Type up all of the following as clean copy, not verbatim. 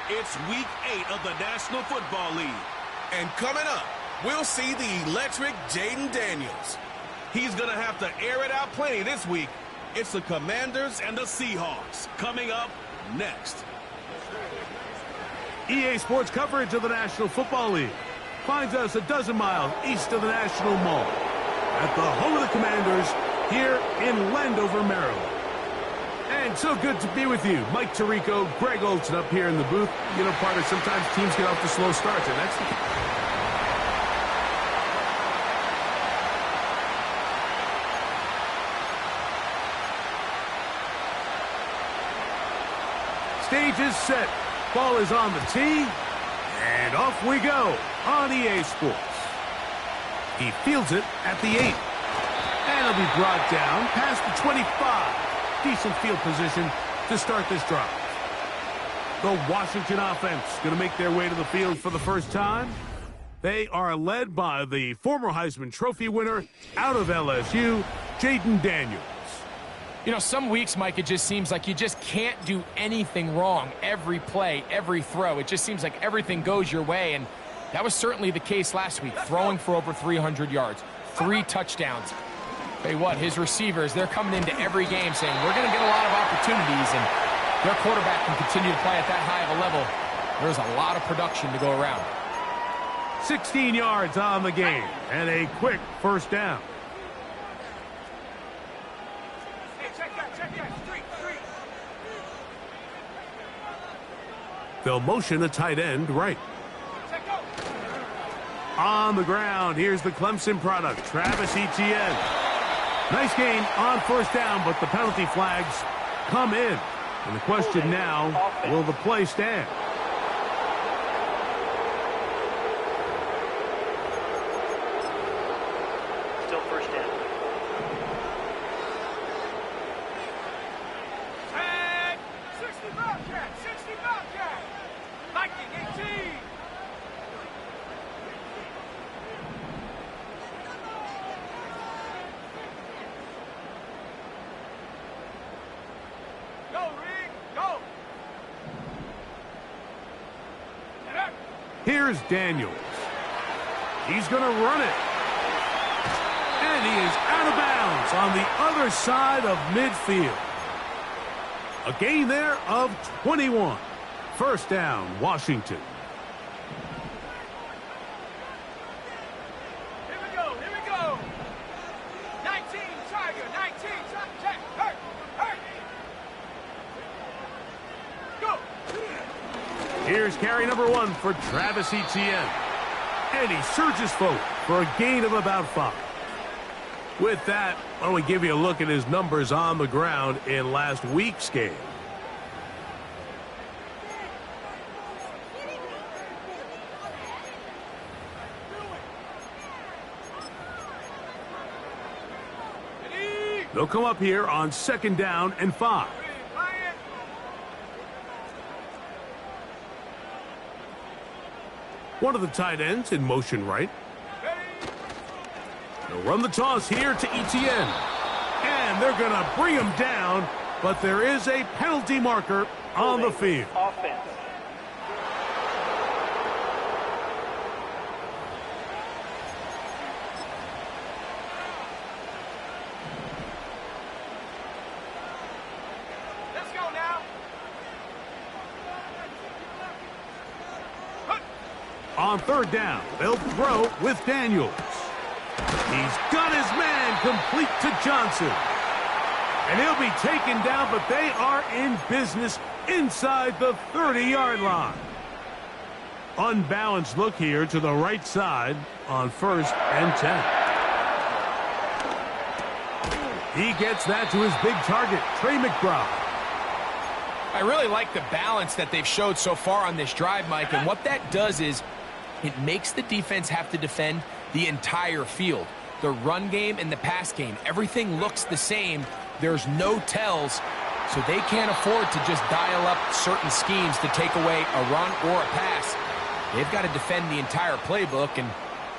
It's Week 8 of the National Football League. And coming up, we'll see the electric Jaden Daniels. He's going to have to air it out plenty this week. It's the Commanders and the Seahawks coming up next. EA Sports coverage of the National Football League finds us a dozen miles east of the National Mall at the home of the Commanders here in Landover, Maryland. And so good to be with you. Mike Tirico, Greg Olson up here in the booth. You know, partner, sometimes teams get off to slow starts, and that's stage is set. Ball is on the tee. And off we go on EA Sports. He fields it at the 8. And it'll be brought down past the 25. Decent field position to start this drive. The Washington offense going to make their way to the field for the first time. They are led by the former Heisman Trophy winner out of LSU, Jaden Daniels. You know, some weeks, Mike, it just seems like you just can't do anything wrong. Every play, every throw, it just seems like everything goes your way, and that was certainly the case last week, throwing for over 300 yards, 3 touchdowns. Tell you what, his receivers, they're coming into every game saying, we're going to get a lot of opportunities, and their quarterback can continue to play at that high of a level. There's a lot of production to go around. 16 yards on the game, and a quick first down. They'll motion a tight end right. On the ground, here's the Clemson product, Travis Etienne. Nice gain on first down, but the penalty flags come in. And the question now, will the play stand? Still first down. Tag! 60 Bobcat! 60 Bobcat! Viking 18! Go, Reed! Go! Here's Daniels. He's going to run it. And he is out of bounds on the other side of midfield. A gain there of 21. First down, Washington. Here we go! Here we go! 19 Tiger! 19 Tiger! Hurt! Hurt! Go! Here's carry number 1 for Travis Etienne. And he surges forward for a gain of about 5. With that, why don't we give you a look at his numbers on the ground in last week's game. They'll come up here on 2nd down and 5. One of the tight ends in motion right. They'll run the toss here to Etienne. And they're going to bring him down, but there is a penalty marker on the field. Offense. Let's go now! On 3rd down, they'll throw with Daniels. He's got his man complete to Johnson. And he'll be taken down, but they are in business inside the 30-yard line. Unbalanced look here to the right side on 1st and 10. He gets that to his big target, Trey McBride. I really like the balance that they've showed so far on this drive, Mike, and what that does is it makes the defense have to defend the entire field. The run game and the pass game, everything looks the same. There's no tells, so they can't afford to just dial up certain schemes to take away a run or a pass. they've got to defend the entire playbook, and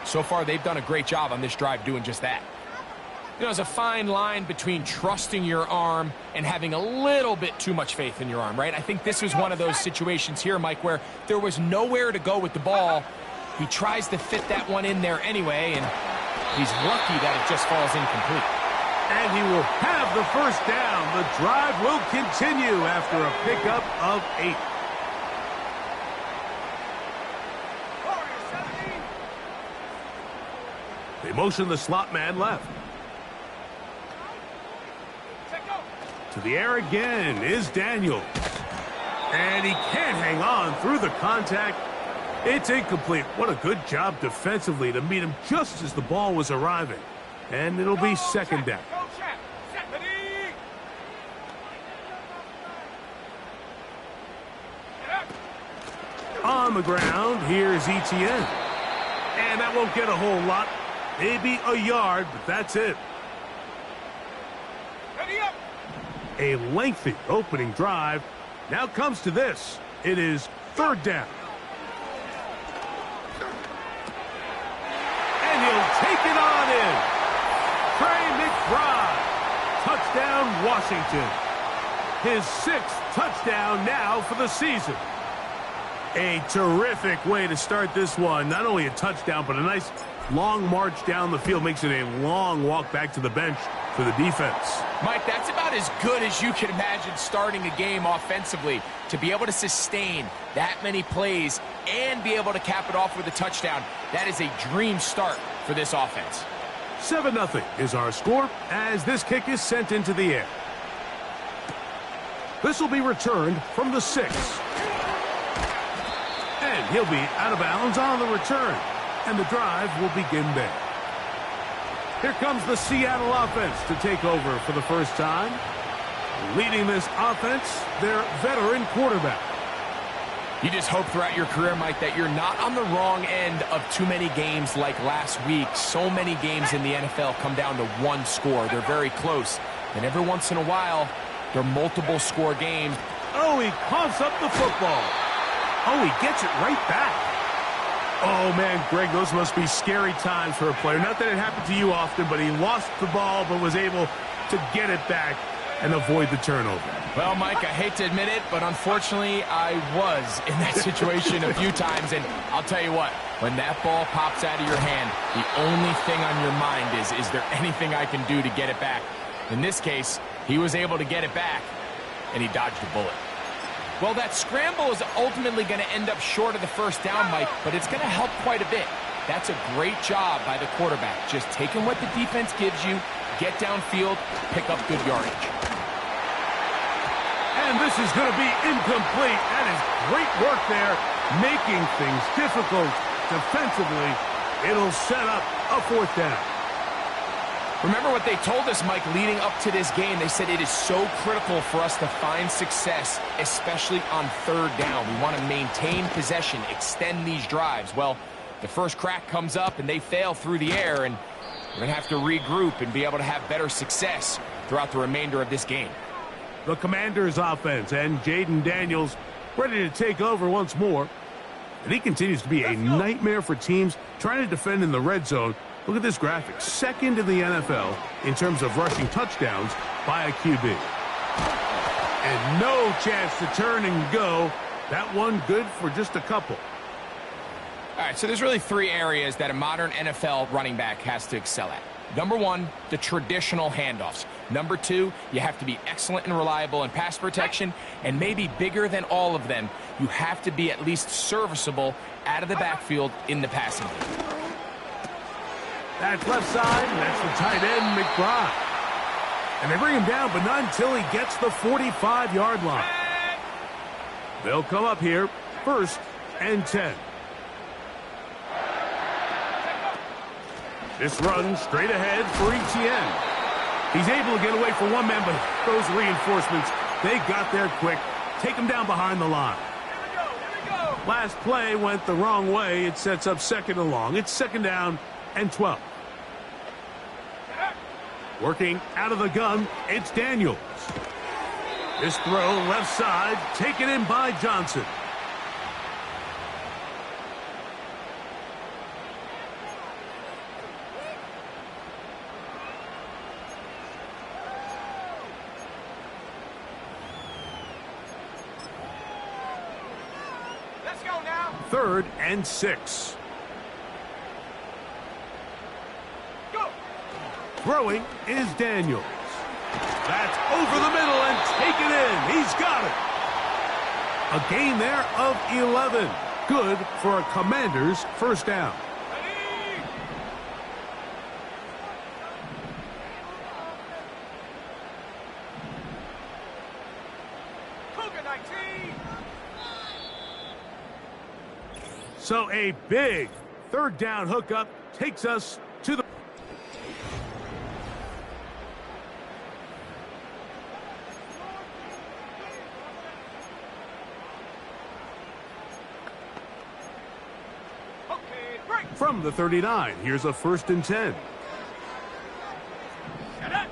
so far they've done a great job on this drive doing just that. You know, there's a fine line between trusting your arm and having a little bit too much faith in your arm, right? I think this was one of those situations here, Mike, where there was nowhere to go with the ball. He tries to fit that one in there anyway, and he's lucky that it just falls incomplete. And he will have the first down. The drive will continue after a pickup of 8. They motion the slot man left. To the air again is Daniel. And he can't hang on through the contact. It's incomplete. What a good job defensively to meet him just as the ball was arriving. And it'll be second down. On the ground, here's ETN. And that won't get a whole lot. Maybe a yard, but that's it. A lengthy opening drive. Now comes to this. It is third down. And he'll take it on in. Trey McBride. Touchdown, Washington. His 6th touchdown now for the season. A terrific way to start this one. Not only a touchdown, but a nice long march down the field. Makes it a long walk back to the bench for the defense. Mike, that's about as good as you can imagine starting a game offensively. To be able to sustain that many plays and be able to cap it off with a touchdown, that is a dream start for this offense. 7-0 is our score as this kick is sent into the air. This will be returned from the 6. And he'll be out of bounds on the return. And the drive will begin there. Here comes the Seattle offense to take over for the first time. Leading this offense, their veteran quarterback. You just hope throughout your career, Mike, that you're not on the wrong end of too many games like last week. So many games in the NFL come down to one score. They're very close. And every once in a while, they're multiple score games. Oh, he coughs up the football. Oh, he gets it right back. Oh, man, Greg, those must be scary times for a player. Not that it happened to you often, but he lost the ball but was able to get it back and avoid the turnover. Well, Mike, I hate to admit it, but unfortunately, I was in that situation a few times. And I'll tell you what, when that ball pops out of your hand, the only thing on your mind is there anything I can do to get it back? In this case, he was able to get it back, and he dodged a bullet. Well, that scramble is ultimately going to end up short of the first down, Mike, but it's going to help quite a bit. That's a great job by the quarterback. Just taking what the defense gives you, get downfield, pick up good yardage. And this is going to be incomplete. That is great work there, making things difficult defensively. It'll set up a fourth down. Remember what they told us, Mike, leading up to this game. They said it is so critical for us to find success, especially on third down. We want to maintain possession, extend these drives. Well, the first crack comes up and they fail through the air, and we're going to have to regroup and be able to have better success throughout the remainder of this game. The Commanders offense and Jaden Daniels ready to take over once more. And he continues to be a nightmare for teams trying to defend in the red zone. Look at this graphic. Second in the NFL in terms of rushing touchdowns by a QB. And no chance to turn and go. That one good for just a couple. All right, so there's really 3 areas that a modern NFL running back has to excel at. Number 1, the traditional handoffs. Number 2, you have to be excellent and reliable in pass protection. And maybe bigger than all of them, you have to be at least serviceable out of the backfield in the passing game. That's left side, and that's the tight end, McBride. And they bring him down, but not until he gets the 45-yard line. They'll come up here, 1st and 10. This run straight ahead for ETN. He's able to get away from one man, but those reinforcements, they got there quick. Take him down behind the line. Last play went the wrong way. It sets up 2nd and long. It's 2nd down and 12. Working out of the gun, it's Daniels. This throw left side, taken in by Johnson. 3rd and 6. Go. Throwing is Daniels. That's over the middle and taken in. He's got it. A gain there of 11. Good for a Commanders first down. Ready. Cougar 19. So a big 3rd down hookup takes us to the... Okay, break. From the 39, here's a 1st and 10. Shut up.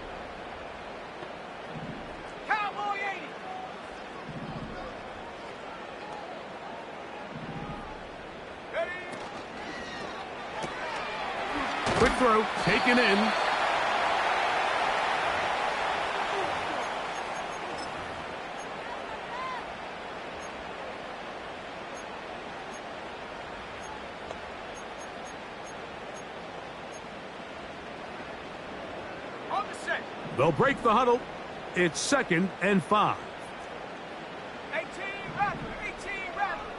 Cowboy 80. Ready. Quick throw, taken in. On the set. They'll break the huddle. It's 2nd and 5. 18 Rattler. 18 Rattler.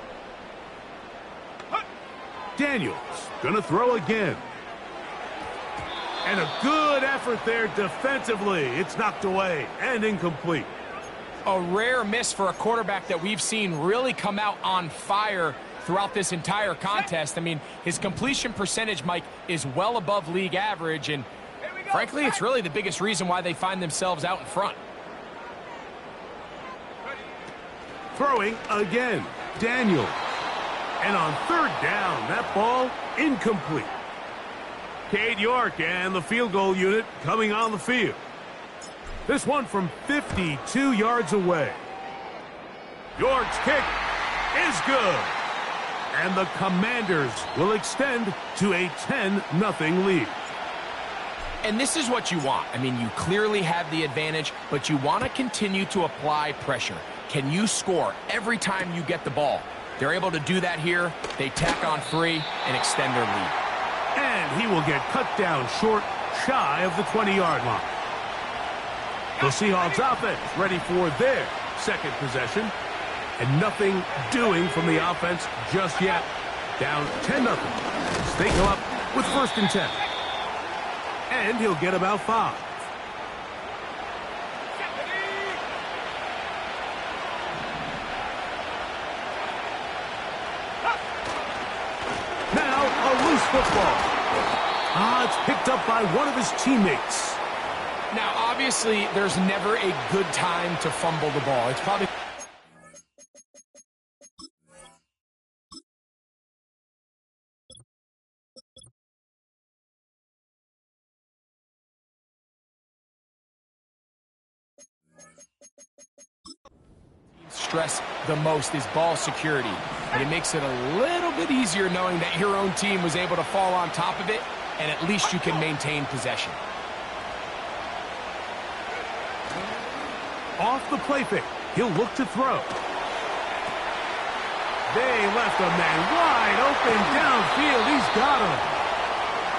Hut. Daniels gonna throw again. And a good effort there defensively. It's knocked away and incomplete. A rare miss for a quarterback that we've seen really come out on fire throughout this entire contest. I mean, his completion percentage, Mike, is well above league average, and Here we go. frankly, it's really the biggest reason why they find themselves out in front. Ready. Throwing again. Daniels. And on 3rd down, that ball incomplete. Cade York and the field goal unit coming on the field. This one from 52 yards away. York's kick is good. And the Commanders will extend to a 10-0 lead. And this is what you want. I mean, you clearly have the advantage, but you want to continue to apply pressure. Can you score every time you get the ball? They're able to do that here. They tack on 3 and extend their lead. And he will get cut down short, shy of the 20-yard line. The Seahawks offense ready for their 2nd possession. And nothing doing from the offense just yet. Down 10-0. They go up with 1st and 10. And he'll get about 5. Now a loose football. It's picked up by one of his teammates. Now, obviously, there's never a good time to fumble the ball. It's probably... stress the most is ball security, and it makes it a little bit easier knowing that your own team was able to fall on top of it, and at least you can maintain possession. Off the play fake, he'll look to throw. They left a man wide open downfield. He's got him.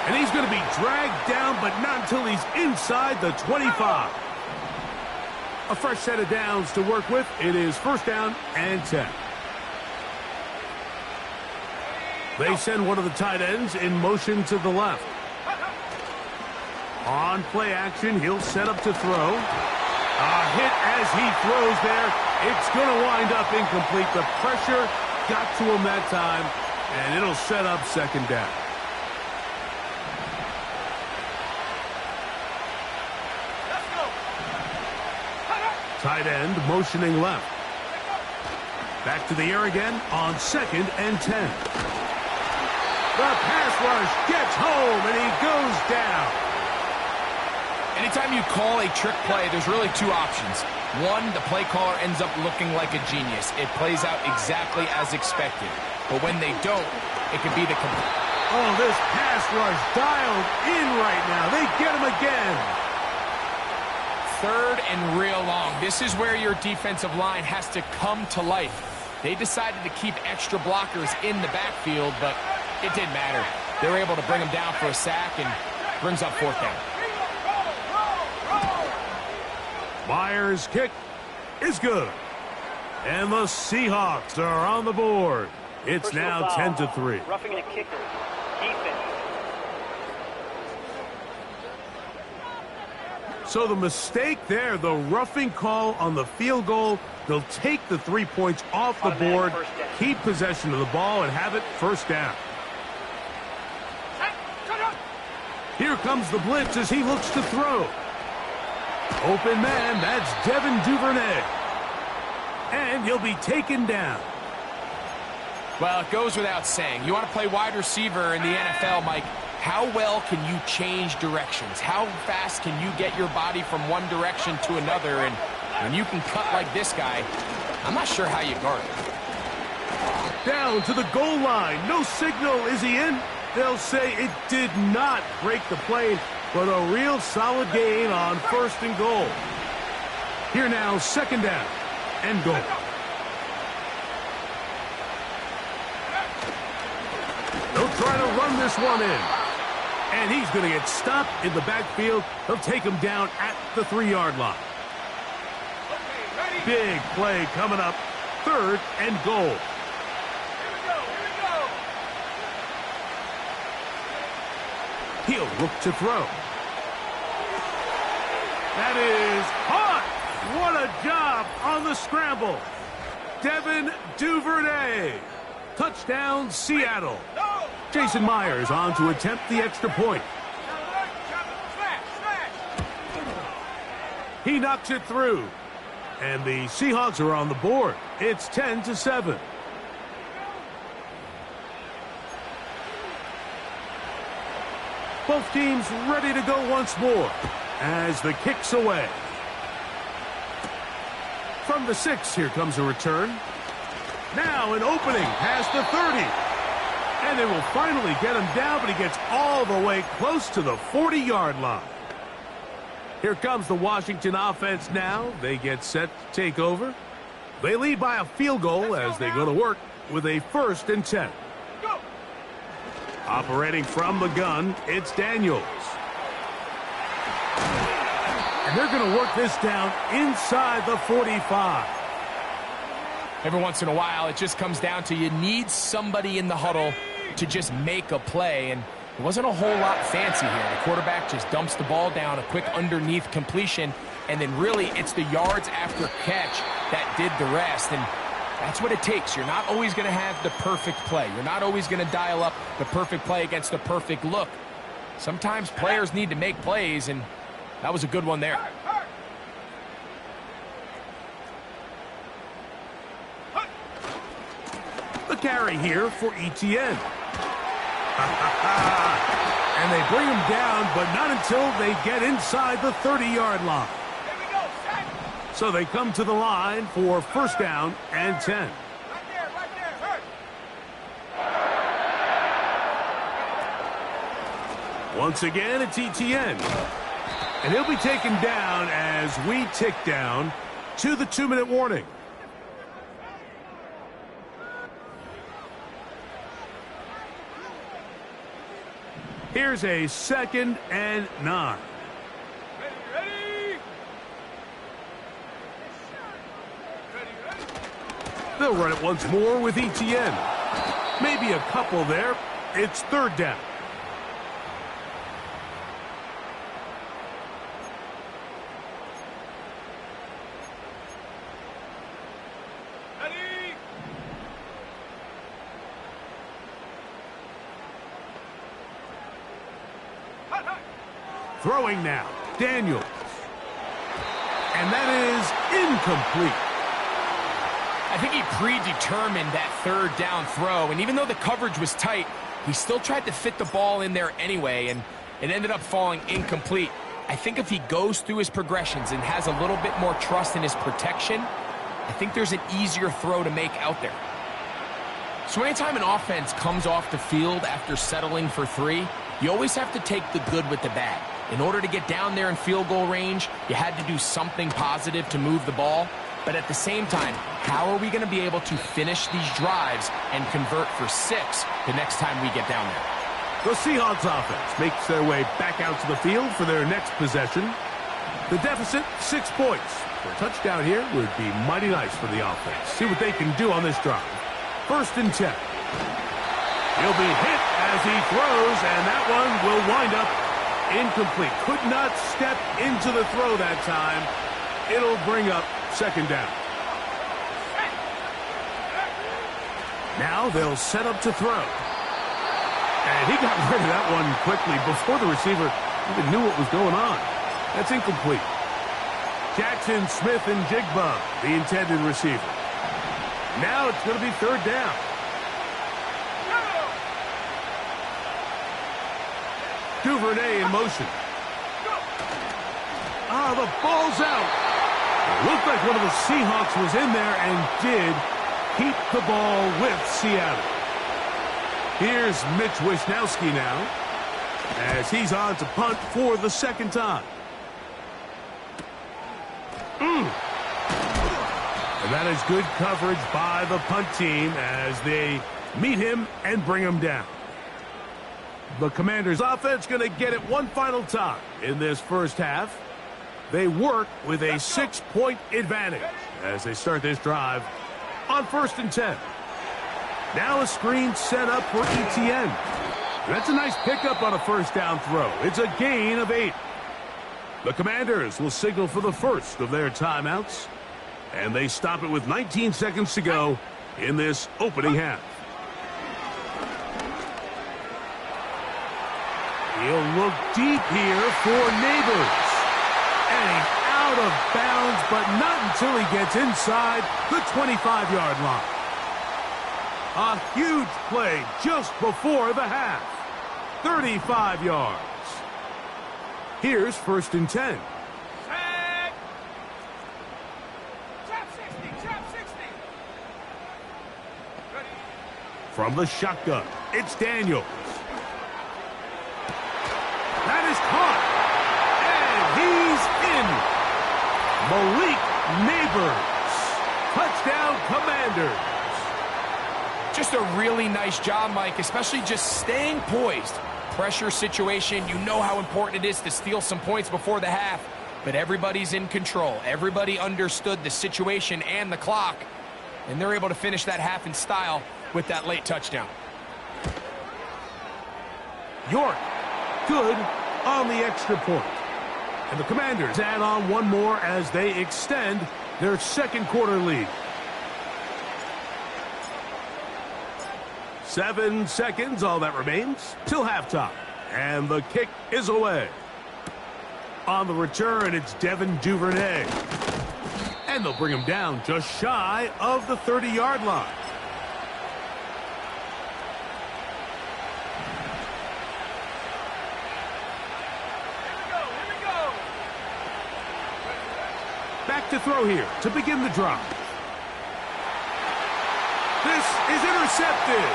And he's going to be dragged down, but not until he's inside the 25. A fresh set of downs to work with. It is 1st down and 10. They send one of the tight ends in motion to the left. On play action, he'll set up to throw. A hit as he throws there. It's going to wind up incomplete. The pressure got to him that time, and it'll set up 2nd down. Tight end motioning left. Back to the air again on 2nd and 10. The pass rush gets home, and he goes down. Anytime you call a trick play, there's really 2 options. One, the play caller ends up looking like a genius. It plays out exactly as expected. But when they don't, it can be the... Oh, this pass rush dialed in right now. They get him again. 3rd and real long. This is where your defensive line has to come to life. They decided to keep extra blockers in the backfield, but it didn't matter. They were able to bring him down for a sack and brings up 4th down. Myers' kick is good. And the Seahawks are on the board. It's now 10-3. Roughing the kicker. Defense. So the mistake there, the roughing call on the field goal, they'll take the 3 points off the board, keep possession of the ball, and have it 1st down. Here comes the blitz as he looks to throw. Open man, that's Devin Duvernay. And he'll be taken down. Well, it goes without saying. You want to play wide receiver in the NFL, Mike. How well can you change directions? How fast can you get your body from one direction to another? And when you can cut like this guy, I'm not sure how you guard it. Down to the goal line. No signal. Is he in? They'll say it did not break the plane, but a real solid gain on 1st and goal. Here now, 2nd down and goal. They'll try to run this one in. And he's going to get stopped in the backfield. They'll take him down at the 3-yard line. Big play coming up. 3rd and goal. He'll look to throw. That is hot. What a job on the scramble. Devin Duvernay. Touchdown, Seattle. Jason Myers on to attempt the extra point. He knocks it through. And the Seahawks are on the board. It's 10-7. Both teams ready to go once more as the kick's away. From the 6, here comes a return. Now an opening past the 30. And they will finally get him down, but he gets all the way close to the 40-yard line. Here comes the Washington offense now. They get set to take over. They lead by a field goal as they go to work with a 1st and 10. Operating from the gun, it's Daniels. And they're going to work this down inside the 45. Every once in a while, it just comes down to you need somebody in the huddle to just make a play, and it wasn't a whole lot fancy here. The quarterback just dumps the ball down, a quick underneath completion, and then really it's the yards after catch that did the rest, and that's what it takes. You're not always going to have the perfect play. You're not always going to dial up the perfect play against the perfect look. Sometimes players need to make plays, and that was a good one there. The carry here for ETN. And they bring him down, but not until they get inside the 30-yard line. So they come to the line for 1st down and 10. Once again, it's ETN. And he'll be taken down as we tick down to the 2-minute warning. Here's a 2nd and 9. They'll run it once more with ETN. Maybe a couple there. It's 3rd down. Throwing now, Daniels. And that is incomplete. I think he predetermined that 3rd down throw, and even though the coverage was tight, he still tried to fit the ball in there anyway, and it ended up falling incomplete. I think if he goes through his progressions and has a little bit more trust in his protection, I think there's an easier throw to make out there. So anytime an offense comes off the field after settling for 3, you always have to take the good with the bad. In order to get down there in field goal range, you had to do something positive to move the ball. But at the same time, how are we going to be able to finish these drives and convert for 6 the next time we get down there? The Seahawks offense makes their way back out to the field for their next possession. The deficit, 6 points. For a touchdown here would be mighty nice for the offense. See what they can do on this drive. 1st and 10. He'll be hit as he throws, and that one will wind up incomplete. Could not step into the throw that time. It'll bring up 2nd down. Now they'll set up to throw. And he got rid of that one quickly before the receiver even knew what was going on. That's incomplete. Jackson, Smith, and Jigba, the intended receiver. Now it's going to be 3rd down. Duvernay in motion. The ball's out. It looked like one of the Seahawks was in there and did keep the ball with Seattle. Here's Mitch Wishnowski now as he's on to punt for the 2nd time. And that is good coverage by the punt team as they meet him and bring him down. The Commanders' offense going to get it one final time in this first half. They work with a 6-point advantage as they start this drive on 1st and 10. Now a screen set up for ETN. That's a nice pickup on a 1st down throw. It's a gain of 8. The Commanders will signal for the first of their timeouts, and they stop it with 19 seconds to go in this opening half. He'll look deep here for Neighbors. And he's out of bounds, but not until he gets inside the 25-yard line. A huge play just before the half. 35 yards. Here's 1st and 10. Set. Trap 60, trap 60. Ready. From the shotgun, it's Daniels. That is caught. And he's in. Malik Neighbors. Touchdown, Commanders. Just a really nice job, Mike, especially just staying poised. Pressure situation, you know how important it is to steal some points before the half, but everybody's in control. Everybody understood the situation and the clock, and they're able to finish that half in style with that late touchdown. York, good on the extra point. And the Commanders add on one more as they extend their 2nd quarter lead. 7 seconds, all that remains, till halftime. And the kick is away. On the return, it's Devin Duvernay. And they'll bring him down just shy of the 30-yard line. Here we go. Back to throw here to begin the drive. This is intercepted.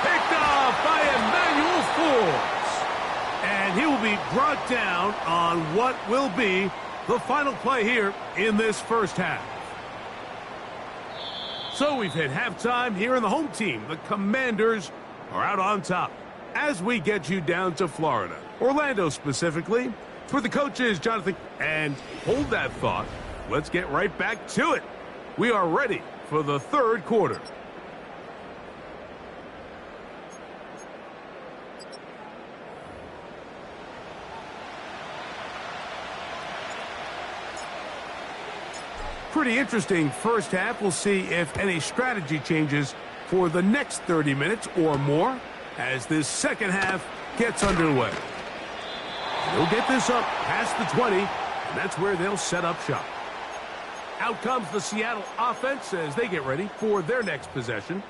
Picked off by Emmanuel Forbes. And he will be brought down on what will be the final play here in this first half. So we've hit halftime here in the home team. The Commanders are out on top as we get you down to Florida, Orlando specifically, for the coaches, Jonathan. And hold that thought. Let's get right back to it. We are ready for the 3rd quarter. Pretty interesting first half. We'll see if any strategy changes for the next 30 minutes or more as this 2nd half gets underway. They'll get this up past the 20, and that's where they'll set up shop. Out comes the Seattle offense as they get ready for their next possession.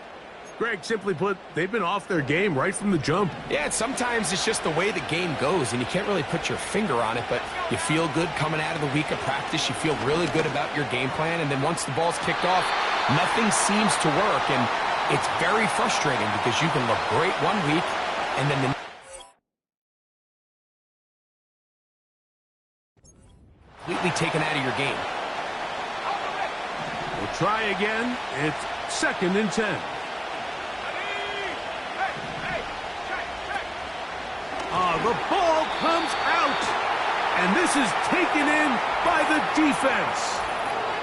Greg, simply put, they've been off their game right from the jump. Yeah, sometimes it's just the way the game goes, and you can't really put your finger on it, but you feel good coming out of the week of practice. You feel really good about your game plan, and then once the ball's kicked off, nothing seems to work, and it's very frustrating because you can look great one week, and then the completely taken out of your game. We'll try again. It's 2nd and 10. The ball comes out. And this is taken in by the defense.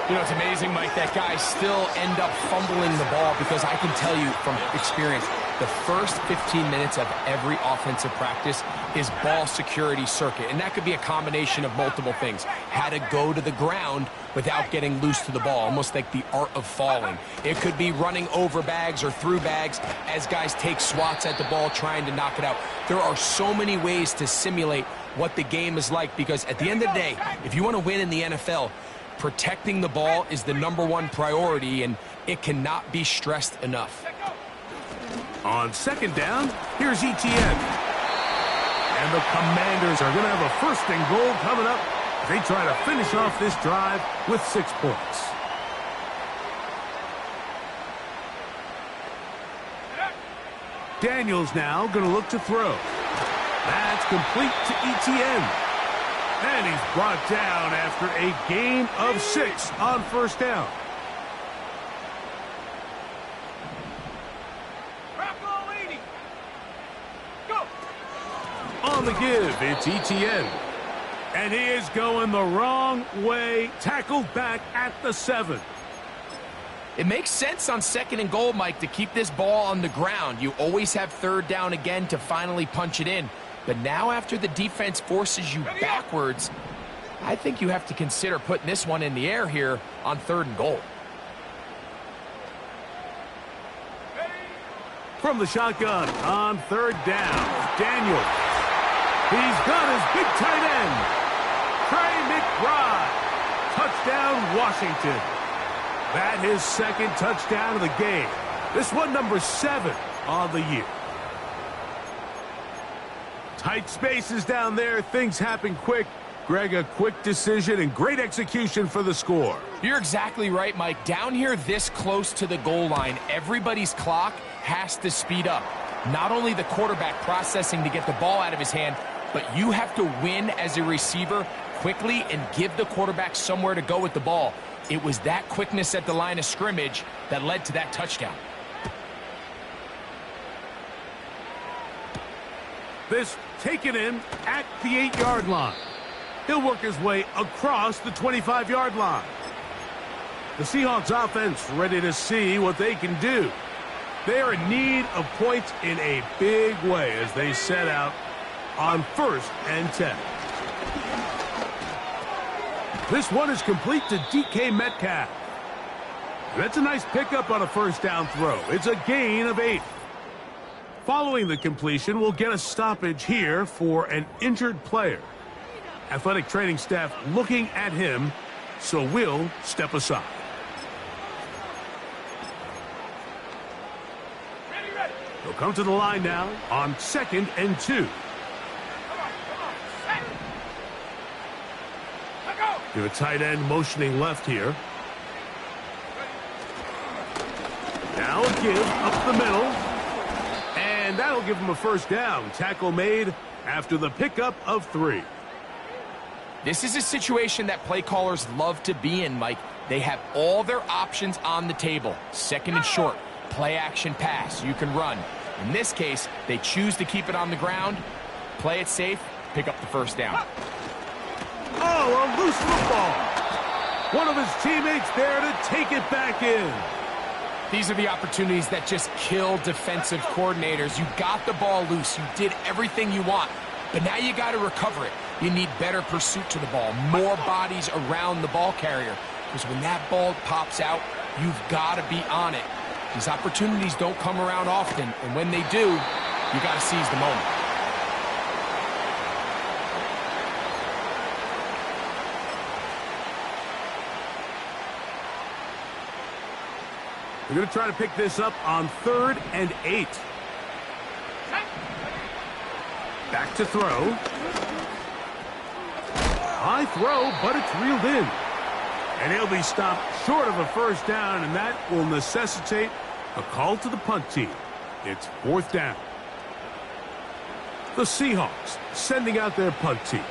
You know, it's amazing, Mike, that guys still end up fumbling the ball because I can tell you from experience, the first 15 minutes of every offensive practice is ball security circuit. And that could be a combination of multiple things. How to go to the ground without getting loose to the ball, almost like the art of falling. It could be running over bags or through bags as guys take swats at the ball trying to knock it out. There are so many ways to simulate what the game is like because at the end of the day, if you want to win in the NFL, protecting the ball is the #1 priority, and it cannot be stressed enough. On 2nd down, here's ETN. And the Commanders are going to have a 1st and goal coming up as they try to finish off this drive with 6 points. Daniels now going to look to throw. That's complete to ETN. And he's brought down after a gain of 6 on 1st down. On the give, it's ETN. And he is going the wrong way. Tackled back at the 7. It makes sense on 2nd and goal, Mike, to keep this ball on the ground. You always have 3rd down again to finally punch it in. But now after the defense forces you backwards, I think you have to consider putting this one in the air here on 3rd and goal. From the shotgun on 3rd down, Daniels. He's got his big tight end, Trey McBride. Touchdown, Washington. That his 2nd touchdown of the game. This one number 7 on the year. Tight spaces down there. Things happen quick. Greg, a quick decision and great execution for the score. You're exactly right, Mike. Down here this close to the goal line, everybody's clock has to speed up. Not only the quarterback processing to get the ball out of his hand, but you have to win as a receiver quickly and give the quarterback somewhere to go with the ball. It was that quickness at the line of scrimmage that led to that touchdown. This taken in at the 8-yard line. He'll work his way across the 25-yard line. The Seahawks offense ready to see what they can do. They are in need of points in a big way as they set out on 1st and 10. This one is complete to DK Metcalf. That's a nice pickup on a 1st down throw. It's a gain of 8. Following the completion, we'll get a stoppage here for an injured player. Athletic training staff looking at him, so we'll step aside. They'll come to the line now on 2nd and 2. Give a tight end motioning left here. Now a give up the middle. And that'll give him a 1st down. Tackle made after the pickup of 3. This is a situation that play callers love to be in, Mike. They have all their options on the table. 2nd and short, play action pass. You can run. In this case, they choose to keep it on the ground, play it safe, pick up the 1st down. Oh, a loose football. One of his teammates there to take it back in. These are the opportunities that just kill defensive coordinators. You got the ball loose. You did everything you want. But now you got to recover it. You need better pursuit to the ball, more bodies around the ball carrier. Because when that ball pops out, you've got to be on it. These opportunities don't come around often. And when they do, you got to seize the moment. We're going to try to pick this up on 3rd and 8. Back to throw. High throw, but it's reeled in. And he'll be stopped short of a 1st down, and that will necessitate a call to the punt team. It's 4th down. The Seahawks sending out their punt team.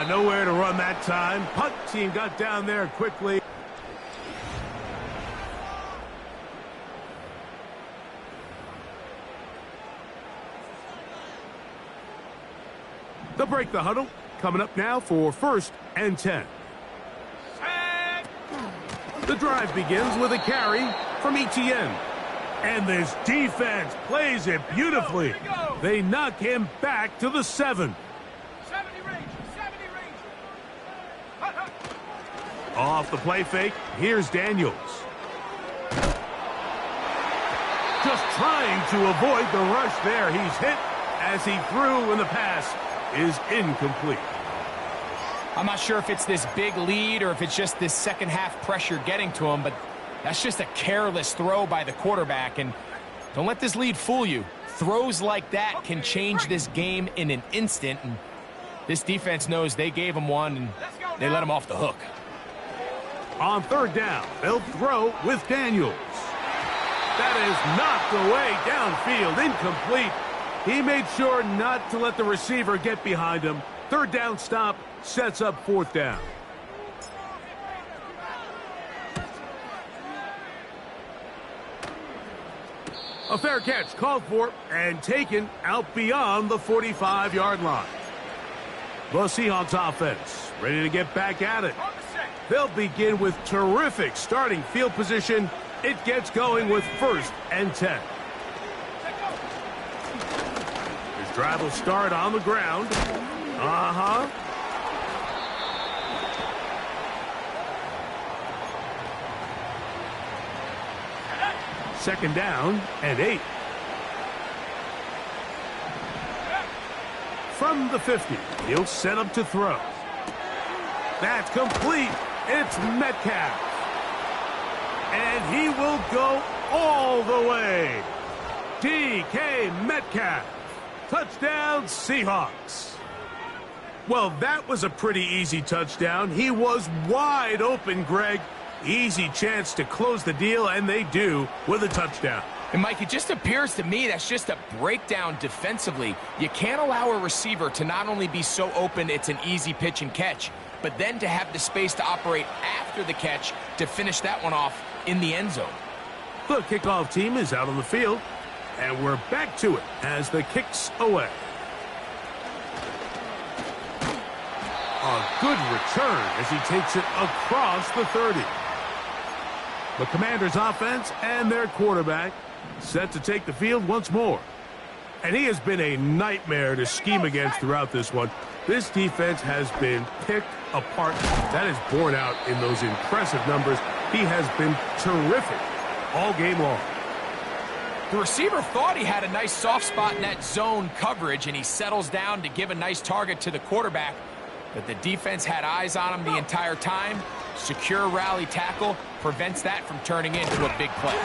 nowhere to run that time. Punt team got down there quickly. They'll break the huddle. Coming up now for 1st and 10. The drive begins with a carry from ETN. And this defense plays it beautifully. They knock him back to the 7. 70 Ranger, 70 Ranger. Off the play fake, here's Daniels. Just trying to avoid the rush there. He's hit as he threw, and the pass is incomplete. I'm not sure if it's this big lead or if it's just this second half pressure getting to him, but that's just a careless throw by the quarterback. And don't let this lead fool you. Throws like that can change this game in an instant. And this defense knows they gave him one, and they let him off the hook. On 3rd down, they'll throw with Daniels. That is knocked away downfield, incomplete. He made sure not to let the receiver get behind him. 3rd down stop sets up 4th down. A fair catch called for and taken out beyond the 45-yard line. The Seahawks offense ready to get back at it. They'll begin with terrific starting field position. It gets going with 1st and 10. His drive will start on the ground. Second down and 8. From the 50, he'll set up to throw. That's complete. It's Metcalf. And he will go all the way. DK Metcalf. Touchdown, Seahawks. Well, that was a pretty easy touchdown. He was wide open, Greg. Easy chance to close the deal, and they do with a touchdown. And, Mike, it just appears to me that's just a breakdown defensively. You can't allow a receiver to not only be so open it's an easy pitch and catch, but then to have the space to operate after the catch to finish that one off in the end zone. The kickoff team is out on the field, and we're back to it as the kick's away. A good return as he takes it across the 30. The Commanders' offense and their quarterback set to take the field once more. And he has been a nightmare to scheme against throughout this one. This defense has been picked apart. That is borne out in those impressive numbers. He has been terrific all game long. The receiver thought he had a nice soft spot in that zone coverage, and he settles down to give a nice target to the quarterback. But the defense had eyes on him the entire time. Secure rally tackle prevents that from turning into a big play.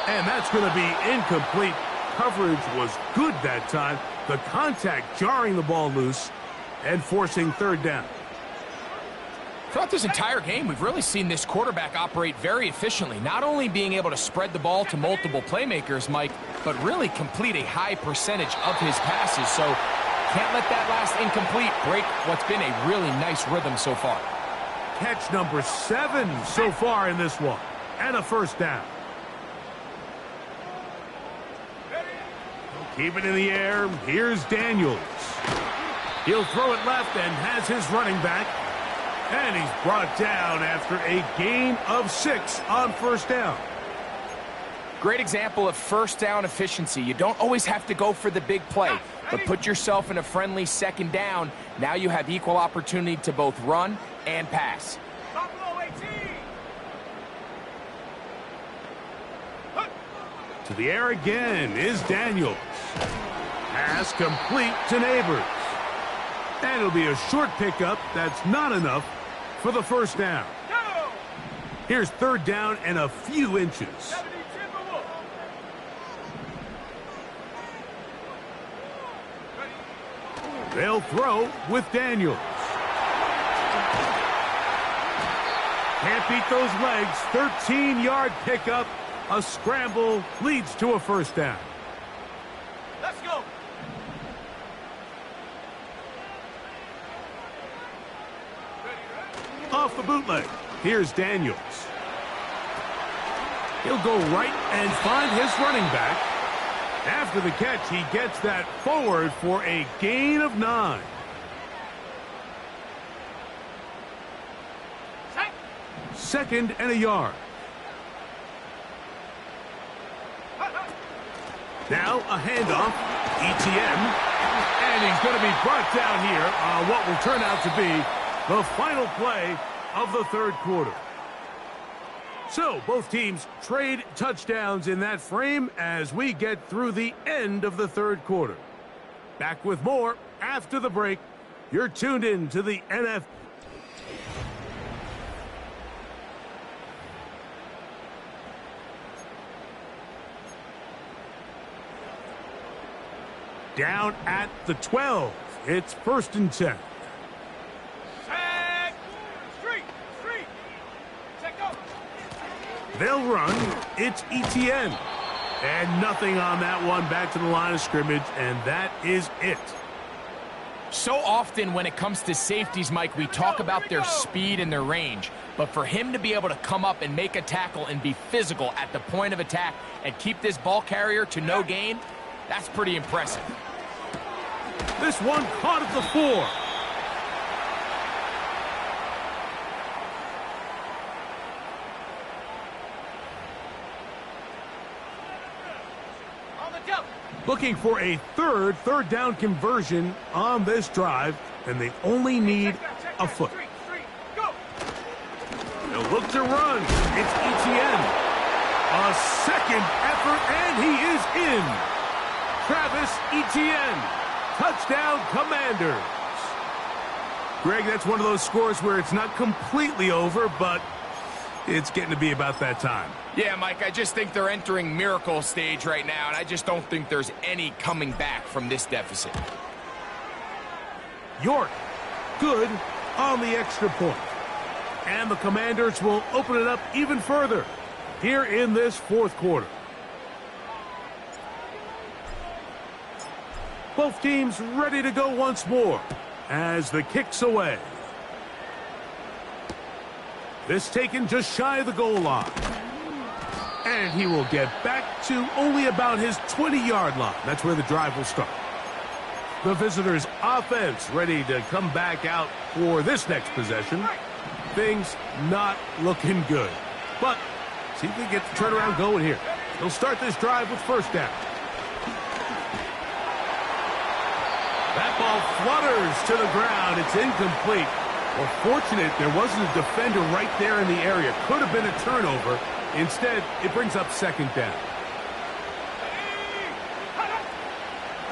And that's going to be incomplete. Coverage was good that time. The contact jarring the ball loose and forcing 3rd down. Throughout this entire game, we've really seen this quarterback operate very efficiently, not only being able to spread the ball to multiple playmakers, Mike, but really complete a high percentage of his passes. So can't let that last incomplete break what's been a really nice rhythm so far. Catch number 7 so far in this one, and a 1st down. Keep it in the air. Here's Daniels. He'll throw it left and has his running back. And he's brought down after a gain of 6 on 1st down. Great example of 1st down efficiency. You don't always have to go for the big play, but put yourself in a friendly 2nd down. Now you have equal opportunity to both run and pass. To the air again is Daniels. Pass complete to Neighbors. And it'll be a short pickup. That's not enough for the 1st down. Here's 3rd down and a few inches. They'll throw with Daniels. Can't beat those legs. 13-yard pickup. A scramble leads to a 1st down. Let's go. off the bootleg. Here's Daniels. He'll go right and find his running back. After the catch, he gets that forward for a gain of 9. Second and a yard. Now a handoff. ETN. And he's going to be brought down here on what will turn out to be the final play of the third quarter. So both teams trade touchdowns in that frame as we get through the end of the third quarter. Back with more after the break. You're tuned in to the NFL. Down at the 12. It's 1st and 10. They'll run. It's ETN. And nothing on that one. Back to the line of scrimmage, and that is it. So often when it comes to safeties, Mike, we talk about their speed and their range. But for him to be able to come up and make a tackle and be physical at the point of attack and keep this ball carrier to no gain, that's pretty impressive. This one caught at the 4. Looking for a third down conversion on this drive, and they only need a foot. They'll look to run. It's ETN. A second effort, and he is in. Travis Etienne. Touchdown, Commanders. Greg, that's one of those scores where it's not completely over, but it's getting to be about that time. Yeah, Mike, I just think they're entering miracle stage right now, and I just don't think there's any coming back from this deficit. York, good on the extra point. And the Commanders will open it up even further here in this fourth quarter. Both teams ready to go once more as the kick's away. This taken just shy of the goal line. And he will get back to only about his 20-yard line. That's where the drive will start. The visitors' offense ready to come back out for this next possession. Things not looking good. But see if they get the turnaround going here. They'll start this drive with 1st down. That ball flutters to the ground. It's incomplete. Well, fortunate there wasn't a defender right there in the area. Could have been a turnover. Instead, it brings up 2nd down.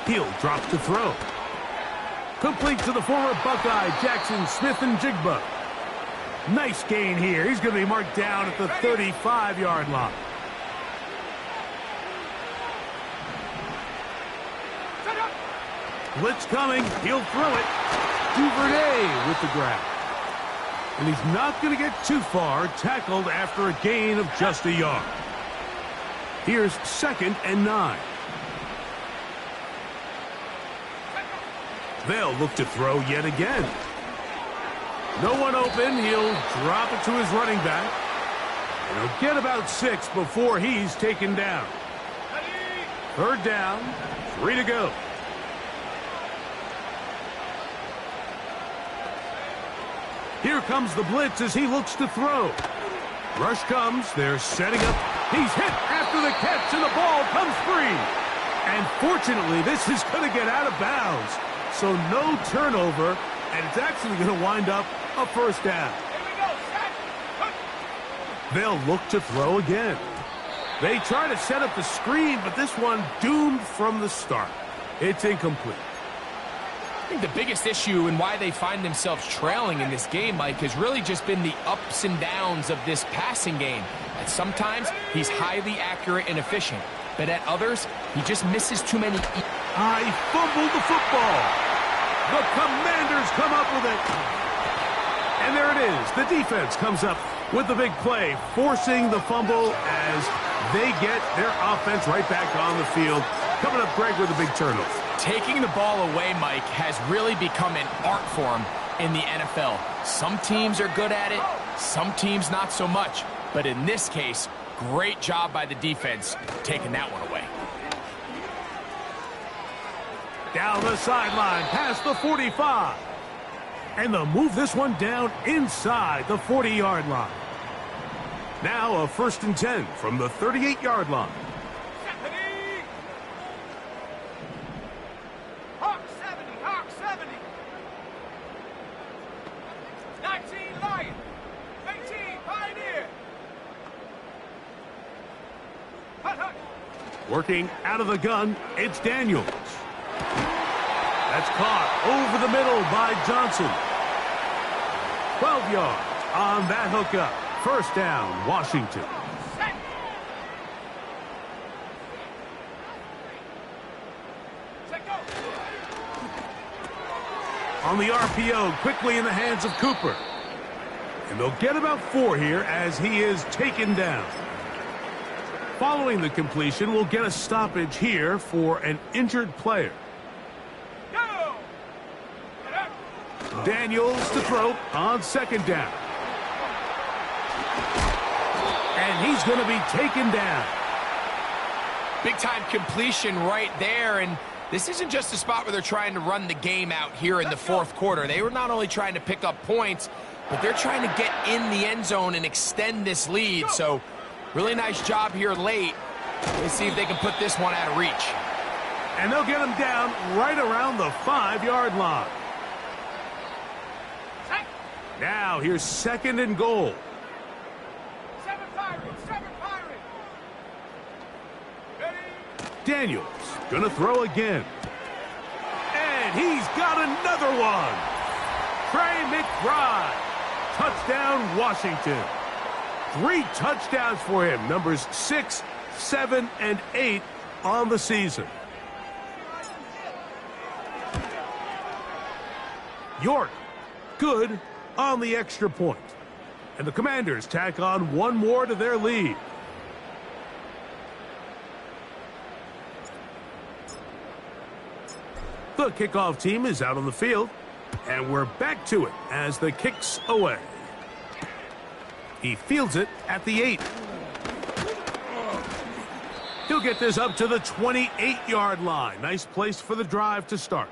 He'll drop to throw. Complete to the former Buckeye, Jackson Smith-Njigba. Nice gain here. He's going to be marked down at the 35-yard line. Blitz coming. He'll throw it. Duvernay with the grab. And he's not going to get too far, tackled after a gain of just a yard. Here's 2nd and 9. They'll look to throw yet again. No one open. He'll drop it to his running back. And he'll get about 6 before he's taken down. 3rd down, 3 to go. Here comes the blitz as he looks to throw. Rush comes. They're setting up. He's hit after the catch, and the ball comes free. And fortunately, this is going to get out of bounds. So no turnover, and it's actually going to wind up a 1st down. They'll look to throw again. They try to set up the screen, but this one doomed from the start. It's incomplete. I think the biggest issue and why they find themselves trailing in this game, Mike, has really just been the ups and downs of this passing game. At sometimes, he's highly accurate and efficient, but at others, he just misses too many. He fumbled the football. The Commanders come up with it. And there it is. The defense comes up with the big play, forcing the fumble as they get their offense right back on the field. Coming up, Greg, with a big turnover. Taking the ball away, Mike, has really become an art form. in the NFL. Some teams are good at it, some teams not so much. But in this case, great job by the defense taking that one away. Down the sideline, past the 45. And they'll move this one down inside the 40-yard line. Now a 1st and 10 from the 38-yard line. Hawk 70, Hawk 70. 19, Lion. 18, Pioneer. Hut, hut. Working out of the gun, it's Daniels. That's caught over the middle by Johnson. 12 yards on that hookup. 1st down, Washington. Set. Set, go. On the RPO, quickly in the hands of Cooper. And they'll get about 4 here as he is taken down. Following the completion, we'll get a stoppage here for an injured player. Go. Daniels to throw on 2nd down. And he's going to be taken down. Big-time completion right there, and this isn't just a spot where they're trying to run the game out here in the 4th quarter. They were not only trying to pick up points, but they're trying to get in the end zone and extend this lead. So really nice job here late. Let's see if they can put this one out of reach. And they'll get him down right around the 5-yard line. Now here's 2nd and goal. 7 Pirates, 7 Pirates. Ready. Daniels gonna throw again. And he's got another one. Trey McBride. Touchdown, Washington. 3 touchdowns for him. Numbers 6, 7, and 8 on the season. York, good on the extra point. And the Commanders tack on 1 more to their lead. The kickoff team is out on the field, and we're back to it as the kick's away. He fields it at the 8. He'll get this up to the 28-yard line. Nice place for the drive to start.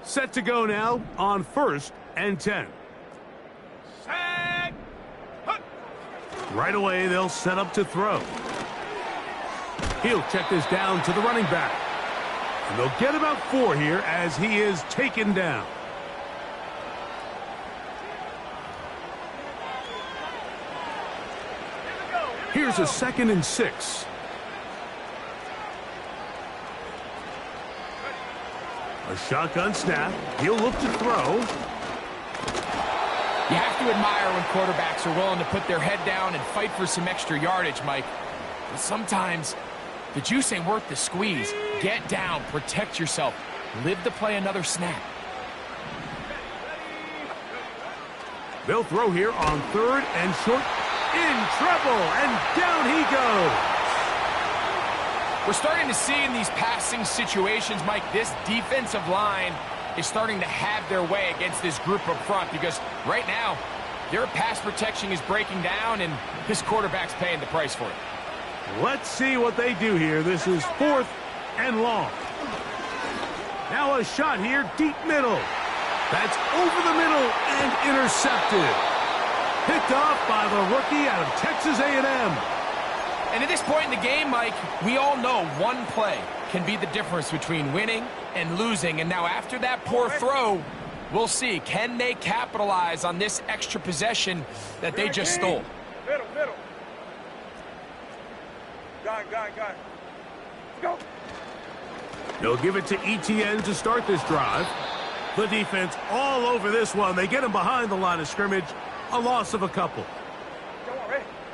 Set to go now on 1st and 10. Set. Hut. Right away, they'll set up to throw. He'll check this down to the running back. And they'll get about 4 here as he is taken down. Here's a 2nd and 6. A shotgun snap. He'll look to throw. You have to admire when quarterbacks are willing to put their head down and fight for some extra yardage, Mike. But sometimes the juice ain't worth the squeeze. Get down, protect yourself, live to play another snap. They'll throw here on 3rd and short. In trouble, and down he goes. We're starting to see in these passing situations, Mike, this defensive line is starting to have their way against this group up front because right now, their pass protection is breaking down, and this quarterback's paying the price for it. Let's see what they do here. This is 4th and long. Now a shot here, deep middle. That's over the middle and intercepted. Picked off by the rookie out of Texas A&M. And at this point in the game, Mike, we all know one play can be the difference between winning and losing. And now after that poor throw, we'll see. Can they capitalize on this extra possession that they just stole? Middle. Got it. Go. They'll give it to ETN to start this drive. The defense all over this one. They get him behind the line of scrimmage. A loss of a couple.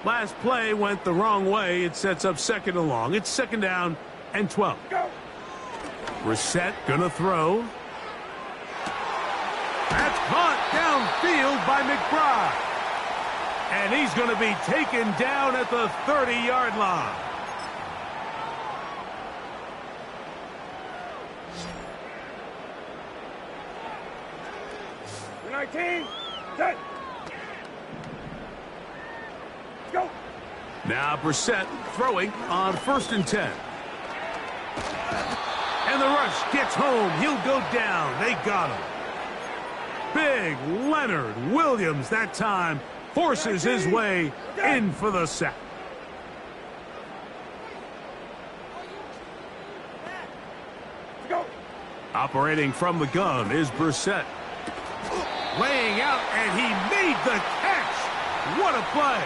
Last play went the wrong way. It sets up 2nd and long. It's 2nd down and 12. Go. Brissett gonna throw. That's caught downfield by McBride. And he's gonna be taken down at the 30-yard line. You're 19. Set. Go. Now Brissett throwing on 1st and 10. And the rush gets home. He'll go down. They got him. Big Leonard Williams that time forces his way in for the sack. Go. Operating from the gun is Brissett. Laying out, and he made the catch. What a play.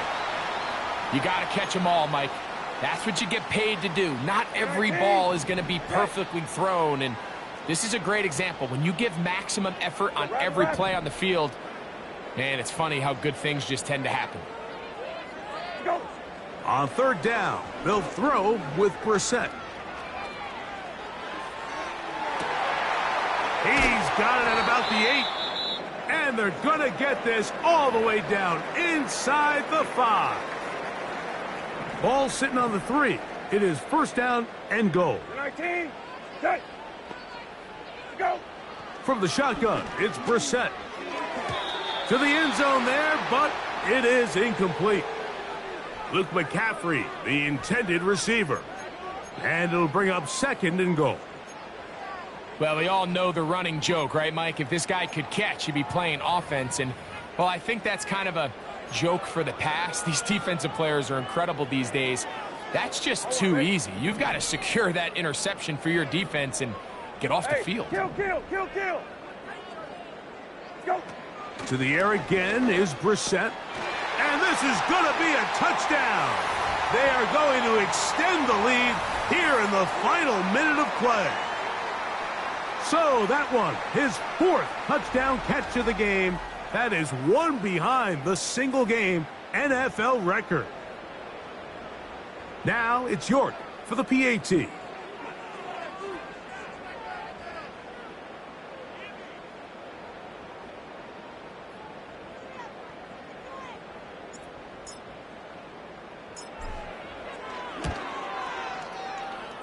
You got to catch them all, Mike. That's what you get paid to do. Not every ball is going to be perfectly thrown, and this is a great example. When you give maximum effort on every play on the field, man, it's funny how good things just tend to happen. Go. On 3rd down, they'll throw with Brissett. He's got it at about the 8. And they're going to get this all the way down inside the 5. Ball sitting on the 3. It is 1st down and goal. 19. Set. Go. From the shotgun, it's Brissett. To the end zone there, but it is incomplete. Luke McCaffrey, the intended receiver. And it'll bring up 2nd and goal. Well, we all know the running joke, right, Mike? If this guy could catch, he'd be playing offense. And, well, I think that's kind of a joke for the past. These defensive players are incredible these days. That's just too easy. You've got to secure that interception for your defense and get off the field. Kill. Go. To the air again is Brissett. And this is going to be a touchdown. They are going to extend the lead here in the final minute of play. So that one, his 4th touchdown catch of the game. That is one behind the single-game NFL record. Now it's York for the PAT.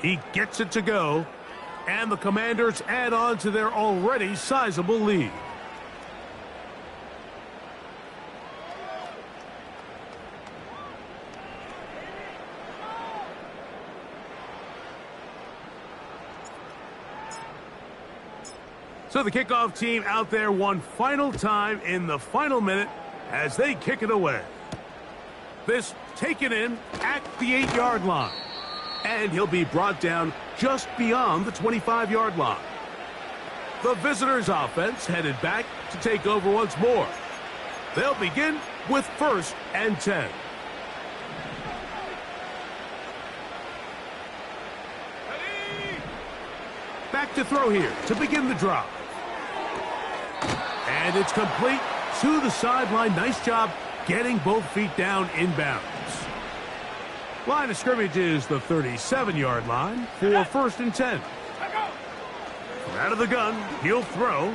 He gets it to go. And the Commanders add on to their already sizable lead. So the kickoff team out there one final time in the final minute as they kick it away. This taken in at the 8-yard line. And he'll be brought down just beyond the 25-yard line. The visitors' offense headed back to take over once more. They'll begin with 1st and 10. Back to throw here to begin the drive. And it's complete to the sideline. Nice job getting both feet down inbounds. Line of scrimmage is the 37-yard line for 1st and 10. From out of the gun, he'll throw.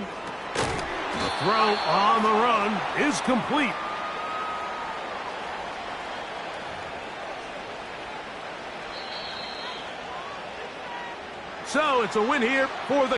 The throw on the run is complete. So it's a win here for the